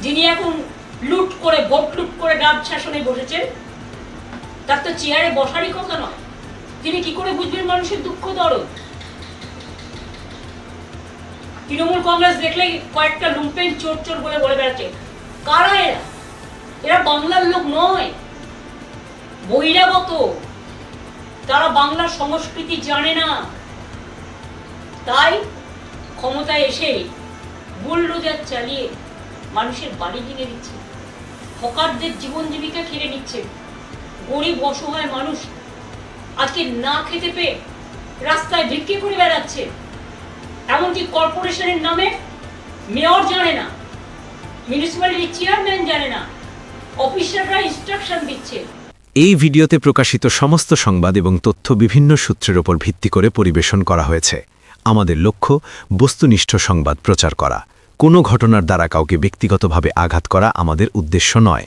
যিনি এখন লুট করে ভোট লুট করে রাজ শাসনে বসেছেন, তার তো চেয়ারে বসারই কথা নয়। তিনি কি করে বুঝবেন মানুষের দুঃখ দরদ? তৃণমূল কংগ্রেস দেখলে কয়েকটা লুম্পেন চোর চোর বলে বলে বেড়াচ্ছে। কারা এরা? এরা বাংলার লোক নয়, বহিরাগত। তারা বাংলার সংস্কৃতি জানে না, তাই ক্ষমতায় এসে বুলডোজার চালিয়ে মানুষের বাড়ি ভেঙে দিচ্ছে, হকারদের জীবন জীবিকা কেড়ে নিচ্ছে। গরিব অসহায় মানুষ আজকে না খেতে পেয়ে রাস্তায় ভিক্ষে করে বেড়াচ্ছে। এমনকি কর্পোরেশনের নামে মেয়র জানে না, মিউনিসিপ্যালিটি চেয়ারম্যান জানে না, অফিসাররা ইনস্ট্রাকশন দিচ্ছে। এই ভিডিওতে প্রকাশিত সমস্ত সংবাদ এবং তথ্য বিভিন্ন সূত্রের ওপর ভিত্তি করে পরিবেশন করা হয়েছে। আমাদের লক্ষ্য বস্তুনিষ্ঠ সংবাদ প্রচার করা। কোনো ঘটনার দ্বারা কাউকে ব্যক্তিগতভাবে আঘাত করা আমাদের উদ্দেশ্য নয়।